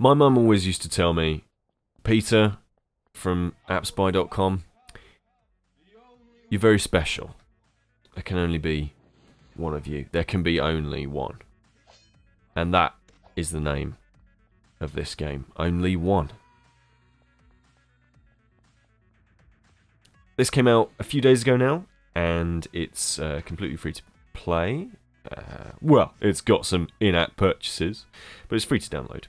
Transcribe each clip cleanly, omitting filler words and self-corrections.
My mum always used to tell me, Peter from appspy.com, you're very special. There can only be one of you. There can be only one. And that is the name of this game. Only one. This came out a few days ago now, and it's completely free to play. Well, it's got some in-app purchases, but it's free to download.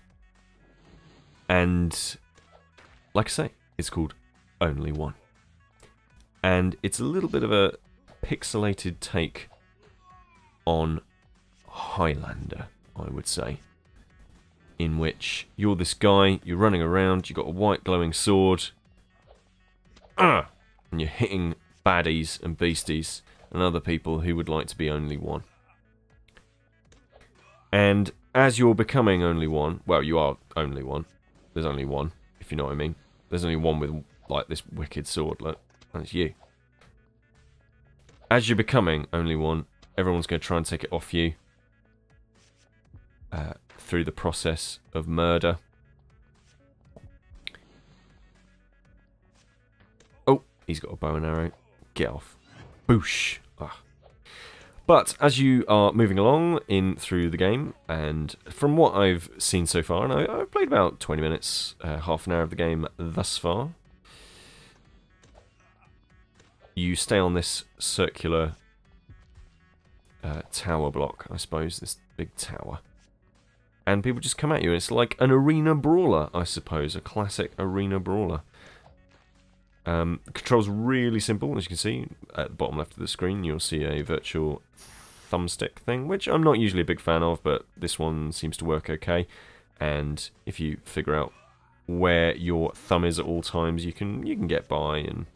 And, like I say, it's called Only One. And it's a little bit of a pixelated take on Highlander, I would say. In which you're this guy, you're running around, you've got a white glowing sword, and you're hitting baddies and beasties and other people who would like to be only one. And as you're becoming only one, well, you are only one. There's only one, if you know what I mean. There's only one with, like, this wicked sword, look. And it's you. As you're becoming only one, everyone's going to try and take it off you. Through the process of murder. Oh, he's got a bow and arrow. Get off. Boosh. Ah. But as you are moving along in through the game, and from what I've seen so far, and I've played about 20 minutes, half an hour of the game thus far, you stay on this circular tower block, I suppose, this big tower. And people just come at you. It's like an arena brawler, I suppose, a classic arena brawler. The controls really simple, as you can see. At the bottom left of the screen, you'll see a virtual thumbstick thing, which I'm not usually a big fan of, but this one seems to work okay. And if you figure out where your thumb is at all times, you can get by. And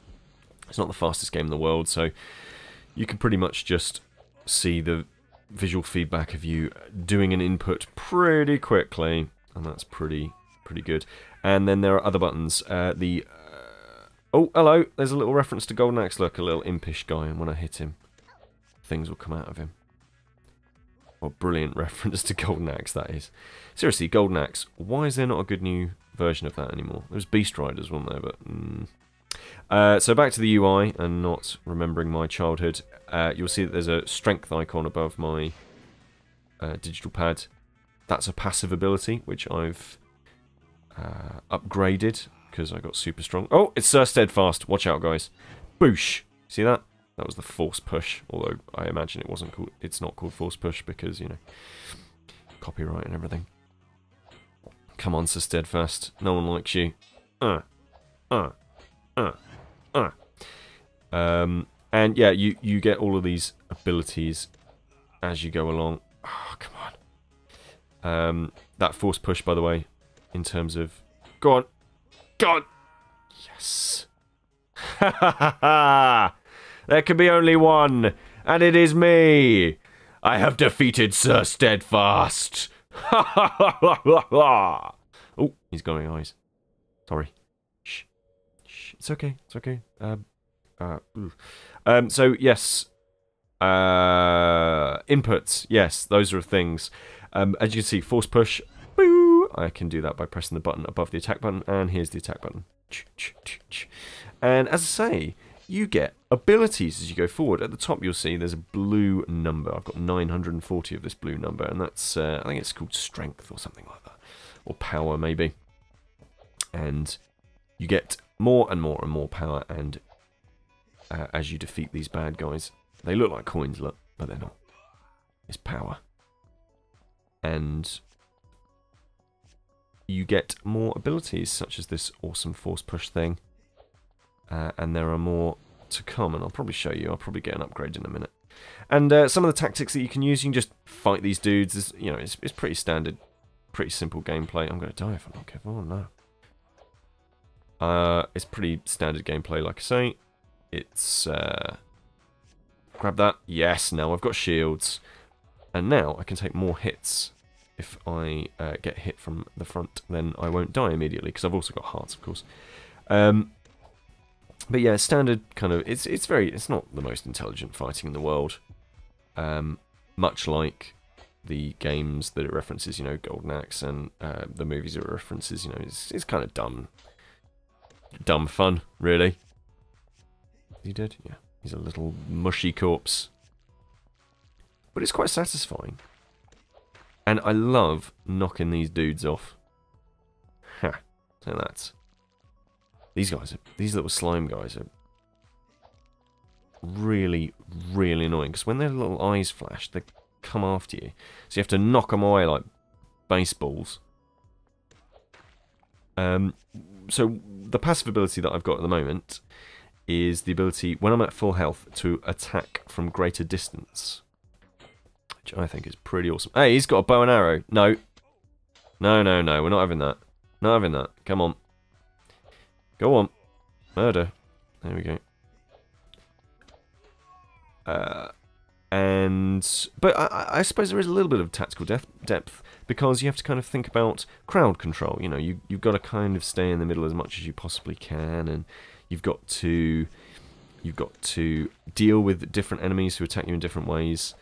it's not the fastest game in the world, so you can pretty much just see the visual feedback of you doing an input pretty quickly, and that's pretty good. And then there are other buttons. Oh, hello, there's a little reference to Golden Axe. Look, a little impish guy, and when I hit him, things will come out of him. What a brilliant reference to Golden Axe that is. Seriously, Golden Axe, why is there not a good new version of that anymore? There was Beast Riders, wasn't there? But so back to the UI, and not remembering my childhood. You'll see that there's a strength icon above my digital pad. That's a passive ability, which I've upgraded because I got super strong. Oh, it's Sir Steadfast. Watch out, guys. Boosh. See that? That was the force push, although I imagine it wasn't called. It's not called force push because, you know, copyright and everything. Come on, Sir Steadfast. No one likes you. And yeah, you get all of these abilities as you go along. Oh, come on. That force push, by the way, in terms of... Go on. Go on. Yes. Ha ha ha ha. There can be only one, and it is me. I have defeated Sir Steadfast. Ha ha ha ha ha. Oh, he's got my eyes. Sorry. Shh. Shh. It's okay. It's okay. So yes, inputs, yes, those are things. As you can see, force push, boo! I can do that by pressing the button above the attack button, and here's the attack button. And as I say, you get abilities as you go forward. At the top you'll see there's a blue number. I've got 940 of this blue number, and that's, I think it's called strength or something like that. Or power, maybe. And you get more and more and more power, and as you defeat these bad guys. They look like coins, look, but they're not. It's power. And you get more abilities, such as this awesome force push thing. And there are more to come, and I'll probably show you. I'll probably get an upgrade in a minute. And some of the tactics that you can use, you can just fight these dudes. It's, you know, it's pretty standard, pretty simple gameplay. I'm going to die if I'm not careful. Oh, no. It's pretty standard gameplay, like I say. It's, grab that. Yes, now I've got shields. And now I can take more hits. If I get hit from the front, then I won't die immediately, because I've also got hearts, of course. But yeah, standard kind of, it's not the most intelligent fighting in the world. Much like the games that it references, you know, Golden Axe, and the movies it references, you know, it's kind of dumb fun, really. Is he dead? Yeah, he's a little mushy corpse. But it's quite satisfying. And I love knocking these dudes off. Ha, so that's... These little slime guys are really, really annoying, because when their little eyes flash, they come after you. So you have to knock them away like baseballs. So the passive ability that I've got at the moment is the ability, when I'm at full health, to attack from greater distance. Which I think is pretty awesome. Hey, he's got a bow and arrow. No. No, no, no, we're not having that. Not having that. Come on. Go on. Murder. There we go. But I suppose there is a little bit of tactical depth, because you have to kind of think about crowd control. You know, you've got to kind of stay in the middle as much as you possibly can, and you've got to deal with different enemies who attack you in different ways.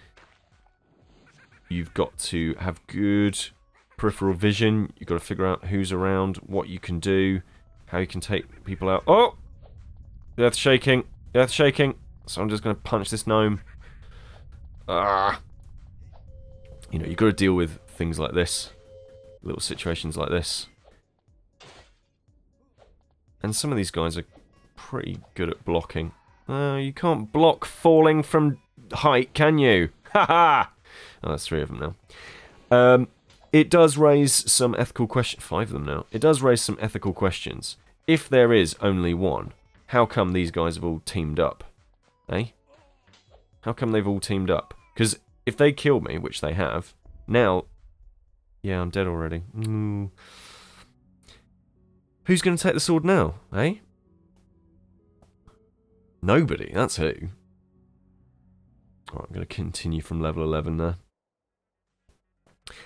You've got to have good peripheral vision. You've got to figure out who's around, what you can do, how you can take people out. Oh! The earth's shaking. The earth's shaking. So I'm just going to punch this gnome. Ah! You know, you've got to deal with things like this. Little situations like this. And some of these guys are pretty good at blocking. You can't block falling from height, can you? Ha ha! Oh, that's 3 of them now. It does raise some ethical questions. 5 of them now. It does raise some ethical questions. If there is only one, how come these guys have all teamed up? Eh? How come they've all teamed up? Because if they kill me, which they have, now... Yeah, I'm dead already. Who's going to take the sword now, eh? Nobody, that's who. Alright, I'm going to continue from level 11 there.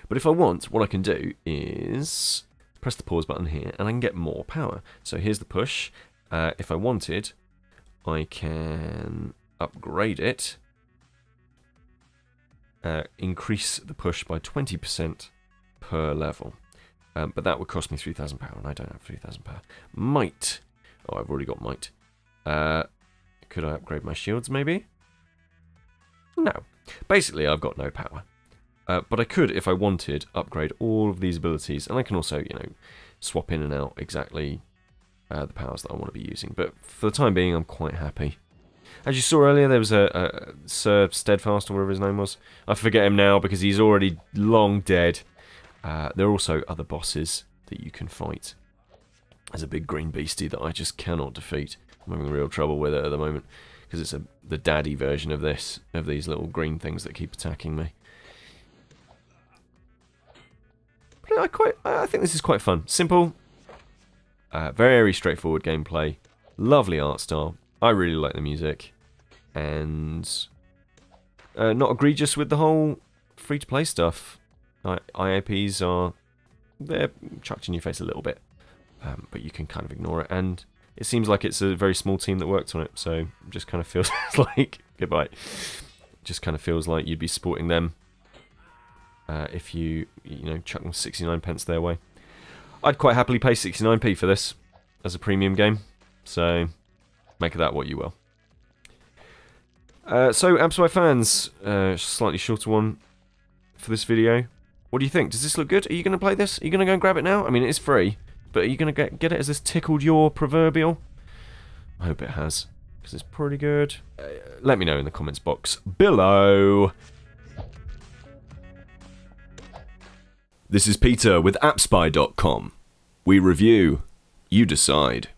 But if I want, what I can do is press the pause button here, and I can get more power. So here's the push. If I wanted, I can upgrade it. Increase the push by 20% per level. But that would cost me 3,000 power, and I don't have 3,000 power. Might. Oh, I've already got might. Could I upgrade my shields, maybe? No. Basically, I've got no power. But I could, if I wanted, upgrade all of these abilities, and I can also, you know, swap in and out exactly the powers that I want to be using. But for the time being, I'm quite happy. As you saw earlier, there was a Sir Steadfast, or whatever his name was. I forget him now because he's already long dead. There are also other bosses that you can fight. There's a big green beastie that I just cannot defeat. I'm having real trouble with it at the moment because it's the daddy version of this, of these little green things that keep attacking me. I think this is quite fun. Simple, very straightforward gameplay, lovely art style. I really like the music, and not egregious with the whole free-to-play stuff. IAPs they're chucked in your face a little bit, but you can kind of ignore it. And it seems like it's a very small team that worked on it, so it just kind of feels like goodbye. It just kind of feels like you'd be supporting them. If you know, chuck them 69p their way. I'd quite happily pay 69p for this as a premium game, so make of that what you will. So, Absolute fans, slightly shorter one for this video. What do you think? Does this look good? Are you going to play this? Are you going to go and grab it now? I mean, it is free, but are you going to get it? Has this tickled your proverbial? I hope it has, because it's pretty good. Let me know in the comments box below. This is Peter with AppSpy.com. We review, you decide.